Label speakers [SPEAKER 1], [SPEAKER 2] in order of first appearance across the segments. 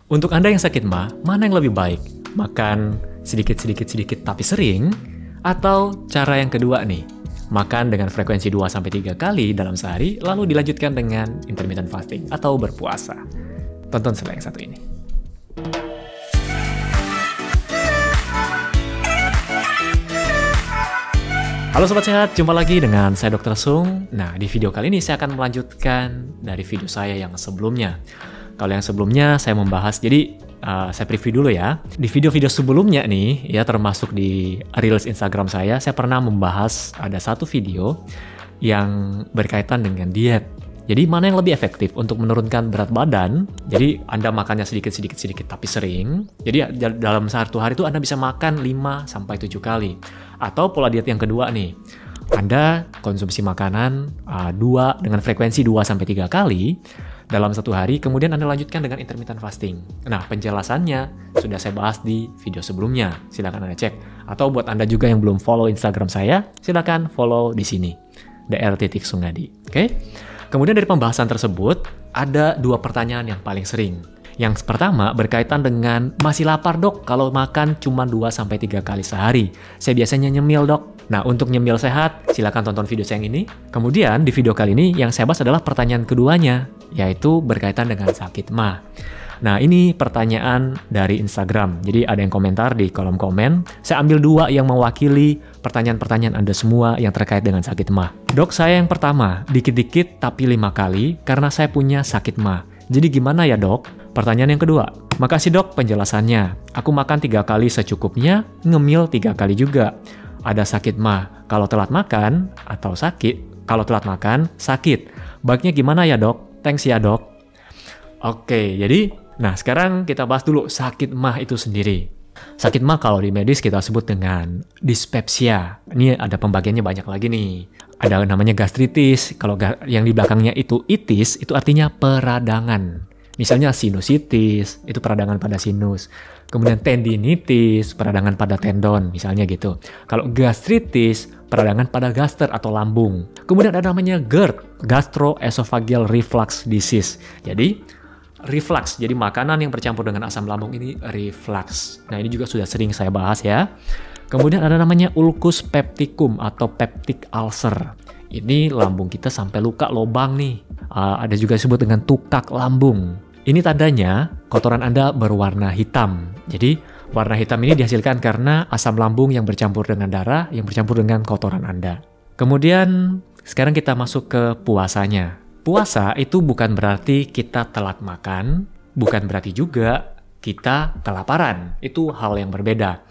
[SPEAKER 1] Untuk Anda yang sakit mah, mana yang lebih baik? Makan sedikit tapi sering? Atau cara yang kedua nih, makan dengan frekuensi 2-3 kali dalam sehari, lalu dilanjutkan dengan intermittent fasting atau berpuasa. Tonton setelah yang satu ini. Halo Sobat Sehat, jumpa lagi dengan saya Dr. Sung. Nah, di video kali ini saya akan melanjutkan dari video saya yang sebelumnya. Kalau yang sebelumnya saya membahas, jadi saya preview dulu ya. Di video-video sebelumnya nih, ya termasuk di Reels Instagram saya pernah membahas ada satu video yang berkaitan dengan diet. Jadi mana yang lebih efektif untuk menurunkan berat badan? Jadi Anda makannya sedikit tapi sering. Jadi dalam satu hari itu Anda bisa makan 5-7 kali. Atau pola diet yang kedua nih, Anda konsumsi makanan dengan frekuensi 2-3 kali dalam satu hari, kemudian Anda lanjutkan dengan intermittent fasting. Nah, penjelasannya sudah saya bahas di video sebelumnya. Silakan Anda cek. Atau buat Anda juga yang belum follow Instagram saya, silakan follow di sini, dr.sungadi. Oke? Kemudian dari pembahasan tersebut, ada 2 pertanyaan yang paling sering. Yang pertama berkaitan dengan masih lapar dok kalau makan cuma 2-3 kali sehari. Saya biasanya nyemil dok. Nah, untuk nyemil sehat, silakan tonton video saya yang ini. Kemudian di video kali ini yang saya bahas adalah pertanyaan keduanya, yaitu berkaitan dengan sakit mah. Nah, ini pertanyaan dari Instagram. Jadi ada yang komentar di kolom komen. Saya ambil 2 yang mewakili pertanyaan-pertanyaan Anda semua yang terkait dengan sakit mah. Dok, saya yang pertama, dikit-dikit tapi 5 kali karena saya punya sakit mah. Jadi gimana ya dok? Pertanyaan yang kedua, makasih dok penjelasannya. Aku makan 3 kali secukupnya, ngemil 3 kali juga. Ada sakit mah, kalau telat makan atau sakit, kalau telat makan, sakit. Baiknya gimana ya dok? Thanks ya dok. Oke, jadi, nah sekarang kita bahas dulu sakit mah itu sendiri. Sakit mah kalau di medis kita sebut dengan dyspepsia. Ini ada pembagiannya banyak lagi nih. Ada namanya gastritis, kalau yang di belakangnya itu itis, itu artinya peradangan. Misalnya sinusitis, itu peradangan pada sinus. Kemudian tendinitis, peradangan pada tendon, misalnya gitu. Kalau gastritis, peradangan pada gaster atau lambung. Kemudian ada namanya GERD, gastroesophageal reflux disease. Jadi, reflux, jadi makanan yang bercampur dengan asam lambung ini reflux. Nah, ini juga sudah sering saya bahas ya. Kemudian ada namanya ulcus pepticum atau peptic ulcer. Ini lambung kita sampai luka lobang nih. Ada juga disebut dengan tukak lambung. Ini tandanya kotoran Anda berwarna hitam. Jadi warna hitam ini dihasilkan karena asam lambung yang bercampur dengan darah, yang bercampur dengan kotoran Anda. Kemudian sekarang kita masuk ke puasanya. Puasa itu bukan berarti kita telat makan, bukan berarti juga kita kelaparan. Itu hal yang berbeda.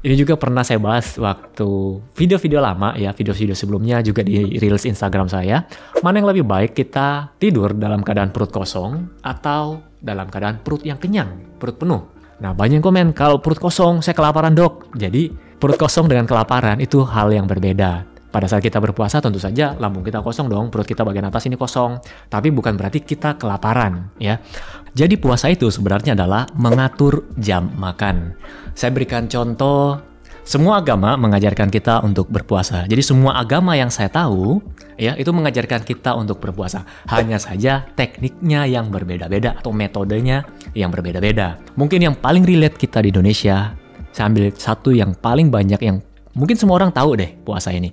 [SPEAKER 1] Ini juga pernah saya bahas waktu video-video lama ya, video-video sebelumnya juga di Reels Instagram saya. Mana yang lebih baik kita tidur dalam keadaan perut kosong atau dalam keadaan perut yang kenyang, perut penuh. Nah, banyak yang komen, kalau perut kosong saya kelaparan dok. Jadi, perut kosong dengan kelaparan itu hal yang berbeda. Pada saat kita berpuasa tentu saja lambung kita kosong dong, perut kita bagian atas ini kosong. Tapi bukan berarti kita kelaparan ya. Jadi puasa itu sebenarnya adalah mengatur jam makan. Saya berikan contoh, semua agama mengajarkan kita untuk berpuasa. Jadi semua agama yang saya tahu ya itu mengajarkan kita untuk berpuasa. Hanya saja tekniknya yang berbeda-beda atau metodenya yang berbeda-beda. Mungkin yang paling relate kita di Indonesia, saya ambil satu yang paling banyak yang mungkin semua orang tahu deh puasa ini.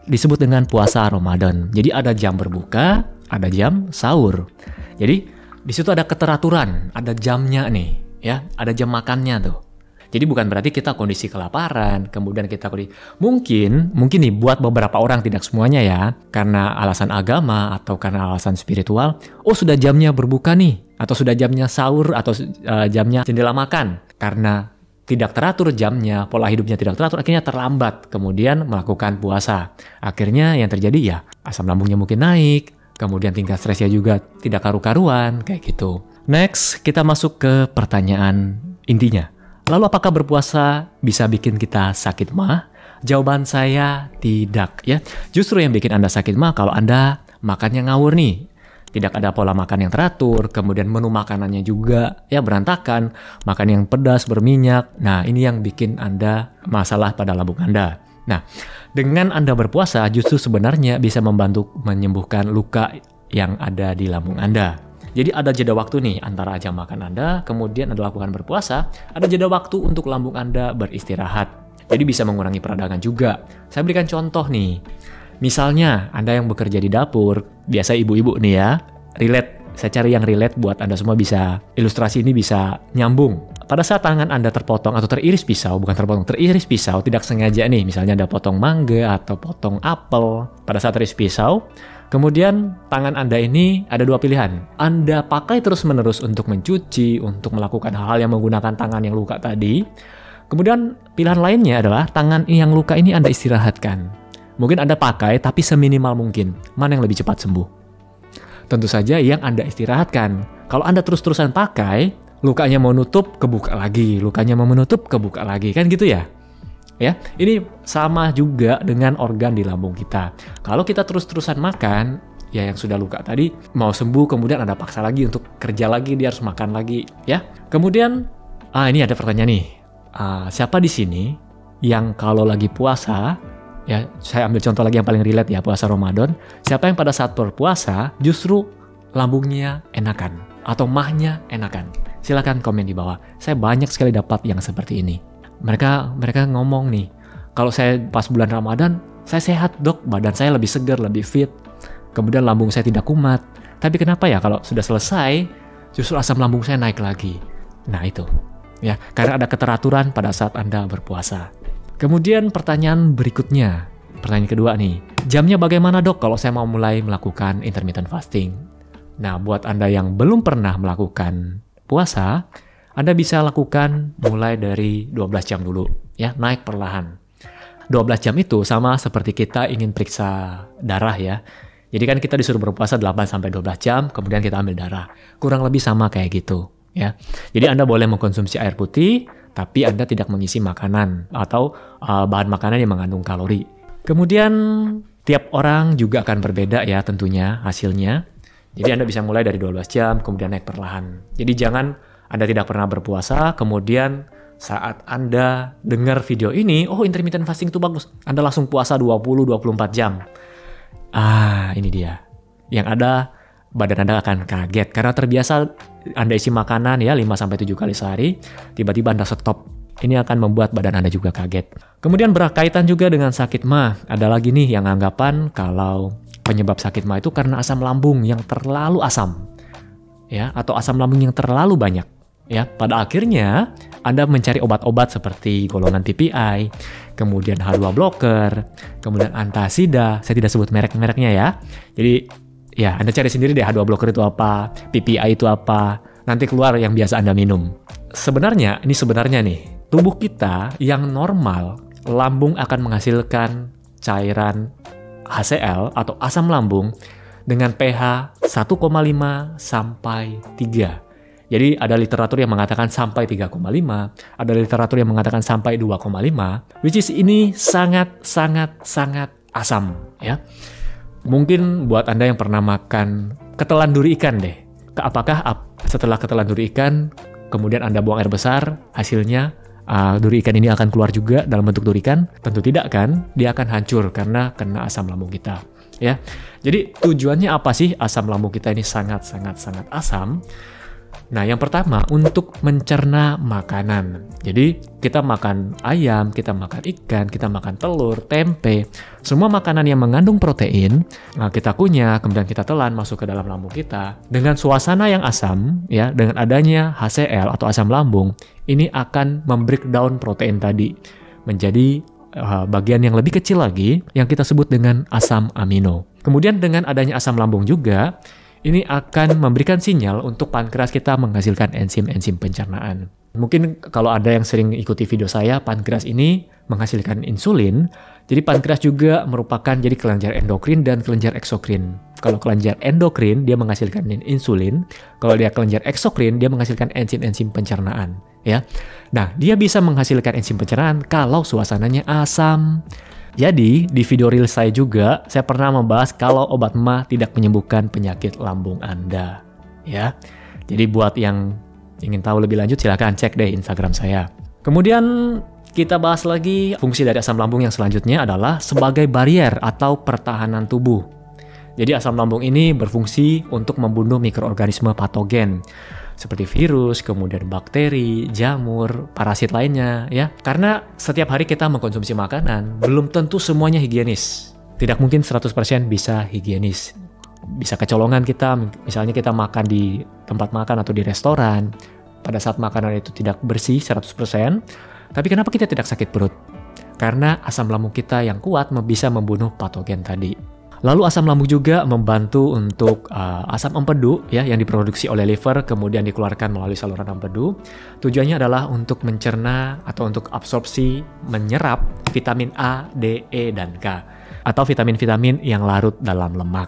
[SPEAKER 1] Disebut dengan puasa Ramadan. Jadi ada jam berbuka, ada jam sahur. Jadi di situ ada keteraturan, ada jamnya nih, ya, ada jam makannya tuh. Jadi bukan berarti kita kondisi kelaparan, kemudian kita mungkin nih buat beberapa orang, tidak semuanya ya, karena alasan agama atau karena alasan spiritual, oh sudah jamnya berbuka nih, atau sudah jamnya sahur atau jamnya jendela makan. Karena tidak teratur jamnya, pola hidupnya tidak teratur, akhirnya terlambat, kemudian melakukan puasa. Akhirnya yang terjadi ya, asam lambungnya mungkin naik, kemudian tingkat stresnya juga tidak karu-karuan, kayak gitu. Next, kita masuk ke pertanyaan intinya. Lalu apakah berpuasa bisa bikin kita sakit mah? Jawaban saya tidak ya. Justru yang bikin Anda sakit mah kalau Anda makannya ngawur nih. Tidak ada pola makan yang teratur, kemudian menu makanannya juga ya berantakan, makan yang pedas, berminyak. Nah, ini yang bikin Anda masalah pada lambung Anda. Nah, dengan Anda berpuasa justru sebenarnya bisa membantu menyembuhkan luka yang ada di lambung Anda. Jadi ada jeda waktu nih antara jam makan Anda, kemudian Anda lakukan berpuasa, ada jeda waktu untuk lambung Anda beristirahat. Jadi bisa mengurangi peradangan juga. Saya berikan contoh nih. Misalnya Anda yang bekerja di dapur, biasa ibu-ibu nih ya, relate. Saya cari yang relate buat Anda semua bisa, ilustrasi ini bisa nyambung. Pada saat tangan Anda terpotong atau teriris pisau, bukan terpotong, teriris pisau, tidak sengaja nih, misalnya Anda potong mangga atau potong apel, pada saat teriris pisau, kemudian tangan Anda ini ada dua pilihan. Anda pakai terus-menerus untuk mencuci, untuk melakukan hal-hal yang menggunakan tangan yang luka tadi. Kemudian pilihan lainnya adalah tangan yang luka ini Anda istirahatkan. Mungkin Anda pakai tapi seminimal mungkin. Mana yang lebih cepat sembuh? Tentu saja yang Anda istirahatkan. Kalau Anda terus-terusan pakai, lukanya mau nutup, kebuka lagi. Lukanya mau menutup, kebuka lagi. Kan gitu ya? Ya, ini sama juga dengan organ di lambung kita. Kalau kita terus-terusan makan, ya yang sudah luka tadi, mau sembuh, kemudian Anda paksa lagi untuk kerja lagi, dia harus makan lagi. Ya, kemudian, ini ada pertanyaan nih. Siapa di sini yang kalau lagi puasa, ya, saya ambil contoh lagi yang paling relate ya, puasa Ramadan. Siapa yang pada saat berpuasa justru lambungnya enakan atau mahnya enakan? Silakan komen di bawah. Saya banyak sekali dapat yang seperti ini. Mereka ngomong nih, kalau saya pas bulan Ramadan, saya sehat dok, badan saya lebih segar, lebih fit. Kemudian lambung saya tidak kumat. Tapi kenapa ya kalau sudah selesai, justru asam lambung saya naik lagi? Nah itu, ya, karena ada keteraturan pada saat Anda berpuasa. Kemudian pertanyaan berikutnya, pertanyaan kedua nih, jamnya bagaimana dok kalau saya mau mulai melakukan intermittent fasting? Nah, buat Anda yang belum pernah melakukan puasa, Anda bisa lakukan mulai dari 12 jam dulu, ya, naik perlahan. 12 jam itu sama seperti kita ingin periksa darah ya. Jadi kan kita disuruh berpuasa 8-12 jam, kemudian kita ambil darah. Kurang lebih sama kayak gitu, ya. Jadi Anda boleh mengkonsumsi air putih, tapi Anda tidak mengisi makanan atau bahan makanan yang mengandung kalori. Kemudian tiap orang juga akan berbeda ya tentunya hasilnya. Jadi Anda bisa mulai dari 12 jam, kemudian naik perlahan. Jadi jangan Anda tidak pernah berpuasa, kemudian saat Anda dengar video ini, oh intermittent fasting itu bagus, Anda langsung puasa 20-24 jam. Ini dia. Yang ada badan Anda akan kaget karena terbiasa Anda isi makanan ya 5-7 kali sehari, tiba-tiba Anda stop. Ini akan membuat badan Anda juga kaget. Kemudian berkaitan juga dengan sakit MA. Ada lagi nih yang anggapan kalau penyebab sakit MA itu karena asam lambung yang terlalu asam. Ya, atau asam lambung yang terlalu banyak. Ya, pada akhirnya Anda mencari obat-obat seperti golongan TPI, kemudian H2 blocker, kemudian antasida. Saya tidak sebut merek-mereknya ya. Jadi ya, Anda cari sendiri deh H2 blocker itu apa, PPI itu apa, nanti keluar yang biasa Anda minum. Sebenarnya nih, tubuh kita yang normal, lambung akan menghasilkan cairan HCl atau asam lambung dengan pH 1,5 sampai 3. Jadi ada literatur yang mengatakan sampai 3,5, ada literatur yang mengatakan sampai 2,5, which is ini sangat asam ya. Mungkin buat Anda yang pernah makan ketelan duri ikan deh. Apakah setelah ketelan duri ikan, kemudian Anda buang air besar, hasilnya duri ikan ini akan keluar juga dalam bentuk duri ikan? Tentu tidak kan, dia akan hancur karena kena asam lambung kita. Ya, jadi tujuannya apa sih asam lambung kita ini sangat asam? Nah, yang pertama untuk mencerna makanan. Jadi kita makan ayam, kita makan ikan, kita makan telur, tempe, semua makanan yang mengandung protein, kita kunyah, kemudian kita telan masuk ke dalam lambung kita. Dengan suasana yang asam, ya, dengan adanya HCl atau asam lambung, ini akan membreakdown protein tadi menjadi bagian yang lebih kecil lagi yang kita sebut dengan asam amino. Kemudian dengan adanya asam lambung juga, ini akan memberikan sinyal untuk pankreas kita menghasilkan enzim-enzim pencernaan. Mungkin kalau ada yang sering ikuti video saya, pankreas ini menghasilkan insulin. Jadi pankreas juga merupakan jadi kelenjar endokrin dan kelenjar eksokrin. Kalau kelenjar endokrin, dia menghasilkan insulin. Kalau dia kelenjar eksokrin, dia menghasilkan enzim-enzim pencernaan. Ya, nah dia bisa menghasilkan enzim pencernaan kalau suasananya asam. Jadi, di video reel saya juga, saya pernah membahas kalau obat MA tidak menyembuhkan penyakit lambung Anda. Ya, jadi buat yang ingin tahu lebih lanjut, silakan cek deh Instagram saya. Kemudian, kita bahas lagi fungsi dari asam lambung yang selanjutnya adalah sebagai barier atau pertahanan tubuh. Jadi asam lambung ini berfungsi untuk membunuh mikroorganisme patogen seperti virus, kemudian bakteri, jamur, parasit lainnya ya. Karena setiap hari kita mengkonsumsi makanan, belum tentu semuanya higienis. Tidak mungkin 100% bisa higienis. Bisa kecolongan kita, misalnya kita makan di tempat makan atau di restoran, pada saat makanan itu tidak bersih 100%, tapi kenapa kita tidak sakit perut? Karena asam lambung kita yang kuat bisa membunuh patogen tadi. Lalu asam lambung juga membantu untuk asam empedu ya yang diproduksi oleh liver kemudian dikeluarkan melalui saluran empedu. Tujuannya adalah untuk mencerna atau untuk absorpsi menyerap vitamin A, D, E, dan K atau vitamin-vitamin yang larut dalam lemak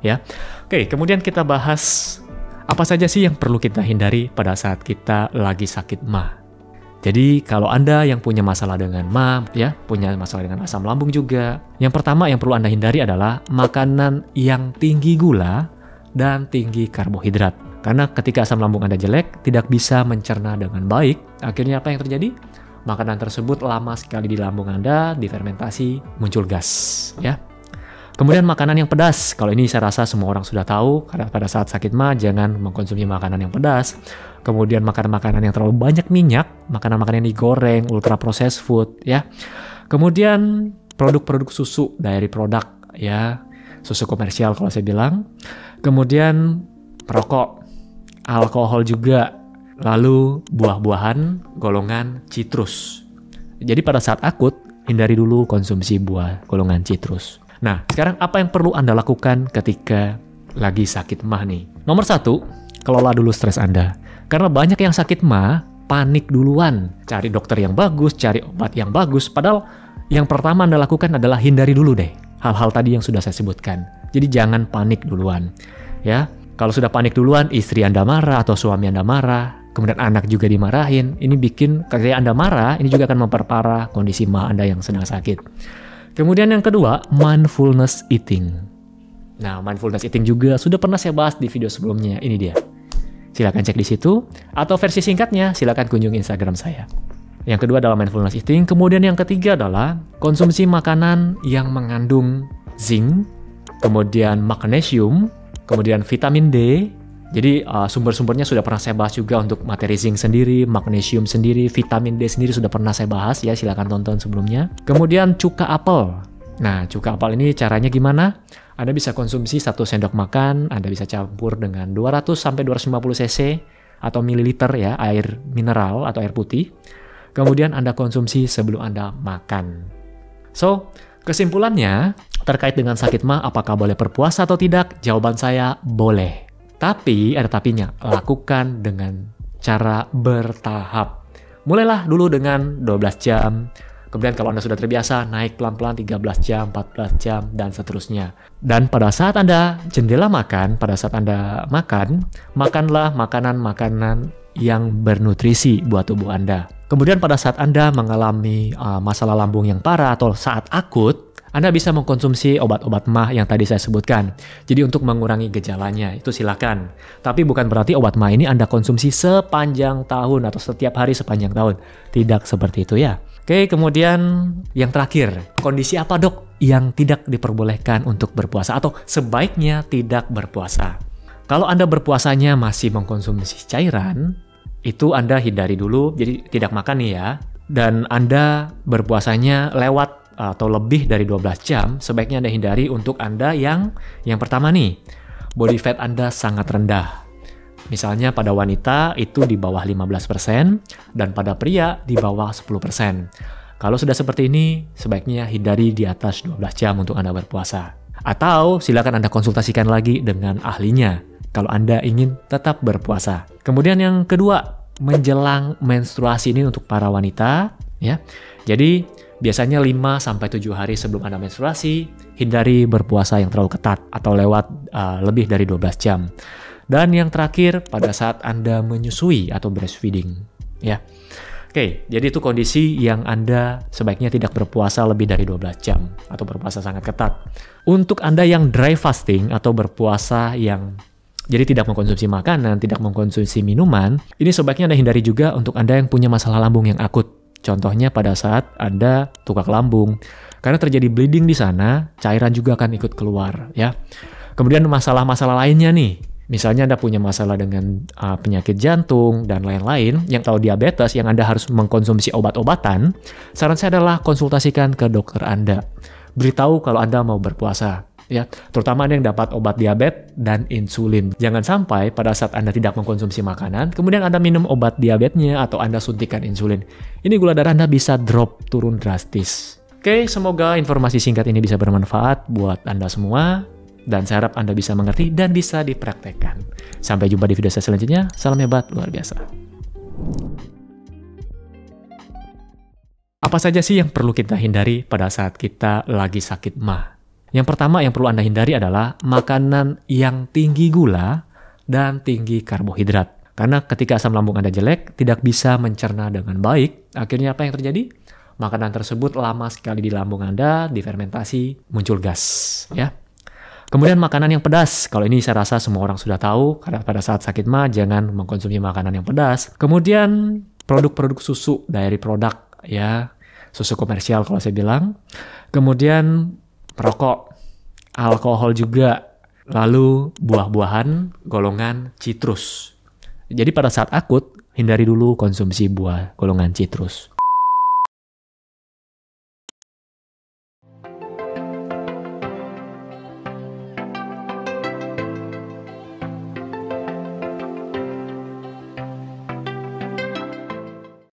[SPEAKER 1] ya. Oke, kemudian kita bahas apa saja sih yang perlu kita hindari pada saat kita lagi sakit MAH. Jadi kalau Anda yang punya masalah dengan MAH, ya, punya masalah dengan asam lambung juga, yang pertama yang perlu Anda hindari adalah makanan yang tinggi gula dan tinggi karbohidrat. Karena ketika asam lambung Anda jelek, tidak bisa mencerna dengan baik, akhirnya apa yang terjadi? Makanan tersebut lama sekali di lambung Anda, difermentasi, muncul gas, ya. Kemudian makanan yang pedas, kalau ini saya rasa semua orang sudah tahu, karena pada saat sakit MAH jangan mengkonsumsi makanan yang pedas. Kemudian makanan-makanan yang terlalu banyak minyak, makanan-makanan yang digoreng, ultra processed food, ya. Kemudian produk-produk susu, dairy product, ya, susu komersial kalau saya bilang. Kemudian perokok, alkohol juga, lalu buah-buahan, golongan citrus. Jadi pada saat akut, hindari dulu konsumsi buah golongan citrus. Nah, sekarang apa yang perlu Anda lakukan ketika lagi sakit MAH nih? Nomor 1, kelola dulu stres Anda. Karena banyak yang sakit MAH, panik duluan. Cari dokter yang bagus, cari obat yang bagus. Padahal yang pertama Anda lakukan adalah hindari dulu deh hal-hal tadi yang sudah saya sebutkan. Jadi jangan panik duluan. Ya, kalau sudah panik duluan, istri Anda marah atau suami Anda marah, kemudian anak juga dimarahin. Ini bikin ketika Anda marah, ini juga akan memperparah kondisi MAH Anda yang sedang sakit. Kemudian yang kedua, mindfulness eating. Nah, mindfulness eating juga sudah pernah saya bahas di video sebelumnya. Ini dia. Silakan cek di situ. Atau versi singkatnya, silakan kunjungi Instagram saya. Yang kedua adalah mindfulness eating. Kemudian yang ketiga adalah konsumsi makanan yang mengandung zinc, kemudian magnesium, kemudian vitamin D. Jadi sumber-sumbernya sudah pernah saya bahas juga untuk materi zinc sendiri, magnesium sendiri, vitamin D sendiri sudah pernah saya bahas ya, silakan tonton sebelumnya. Kemudian cuka apel. Nah, cuka apel ini caranya gimana? Anda bisa konsumsi 1 sendok makan, Anda bisa campur dengan 200 sampai 250 cc atau mililiter ya, air mineral atau air putih. Kemudian Anda konsumsi sebelum Anda makan. So, kesimpulannya terkait dengan sakit MAH apakah boleh berpuasa atau tidak? Jawaban saya boleh. Tapi, ada tapinya, lakukan dengan cara bertahap. Mulailah dulu dengan 12 jam, kemudian kalau Anda sudah terbiasa, naik pelan-pelan 13 jam, 14 jam, dan seterusnya. Dan pada saat Anda jendela makan, pada saat Anda makan, makanlah makanan-makanan yang bernutrisi buat tubuh Anda. Kemudian pada saat Anda mengalami masalah lambung yang parah atau saat akut, Anda bisa mengkonsumsi obat-obat MAH yang tadi saya sebutkan. Jadi untuk mengurangi gejalanya, itu silakan. Tapi bukan berarti obat MAH ini Anda konsumsi sepanjang tahun atau setiap hari sepanjang tahun. Tidak seperti itu ya. Oke, kemudian yang terakhir, kondisi apa dok yang tidak diperbolehkan untuk berpuasa atau sebaiknya tidak berpuasa? Kalau Anda berpuasanya masih mengkonsumsi cairan, itu Anda hindari dulu, jadi tidak makan nih ya. Dan Anda berpuasanya lewat atau lebih dari 12 jam, sebaiknya Anda hindari untuk Anda yang pertama nih, body fat Anda sangat rendah. Misalnya pada wanita itu di bawah 15% dan pada pria di bawah 10%. Kalau sudah seperti ini, sebaiknya hindari di atas 12 jam untuk Anda berpuasa. Atau silakan Anda konsultasikan lagi dengan ahlinya kalau Anda ingin tetap berpuasa. Kemudian yang kedua, menjelang menstruasi ini untuk para wanita ya. Jadi biasanya 5-7 hari sebelum Anda menstruasi, hindari berpuasa yang terlalu ketat atau lewat lebih dari 12 jam. Dan yang terakhir, pada saat Anda menyusui atau breastfeeding. Ya. Oke, jadi itu kondisi yang Anda sebaiknya tidak berpuasa lebih dari 12 jam atau berpuasa sangat ketat. Untuk Anda yang dry fasting atau berpuasa yang jadi tidak mengkonsumsi makanan, tidak mengkonsumsi minuman, ini sebaiknya Anda hindari juga untuk Anda yang punya masalah lambung yang akut. Contohnya pada saat Anda tukak lambung. Karena terjadi bleeding di sana, cairan juga akan ikut keluar ya. Kemudian masalah-masalah lainnya nih. Misalnya Anda punya masalah dengan penyakit jantung dan lain-lain, yang tahu diabetes, yang Anda harus mengkonsumsi obat-obatan, saran saya adalah konsultasikan ke dokter Anda. Beritahu kalau Anda mau berpuasa. Ya, terutama Anda yang dapat obat diabetes dan insulin. Jangan sampai pada saat Anda tidak mengkonsumsi makanan, kemudian Anda minum obat diabetesnya atau Anda suntikan insulin. Ini gula darah Anda bisa drop turun drastis. Oke, semoga informasi singkat ini bisa bermanfaat buat Anda semua. Dan saya harap Anda bisa mengerti dan bisa dipraktekkan. Sampai jumpa di video saya selanjutnya. Salam hebat luar biasa. Apa saja sih yang perlu kita hindari pada saat kita lagi sakit MAH? Yang pertama yang perlu Anda hindari adalah makanan yang tinggi gula dan tinggi karbohidrat. Karena ketika asam lambung Anda jelek, tidak bisa mencerna dengan baik. Akhirnya apa yang terjadi? Makanan tersebut lama sekali di lambung Anda, difermentasi, muncul gas. Ya. Kemudian makanan yang pedas. Kalau ini saya rasa semua orang sudah tahu, karena pada saat sakit MAH jangan mengkonsumsi makanan yang pedas. Kemudian produk-produk susu, dairy product, ya, susu komersial kalau saya bilang. Kemudian merokok, alkohol juga, lalu buah-buahan golongan citrus. Jadi pada saat akut, hindari dulu konsumsi buah golongan citrus.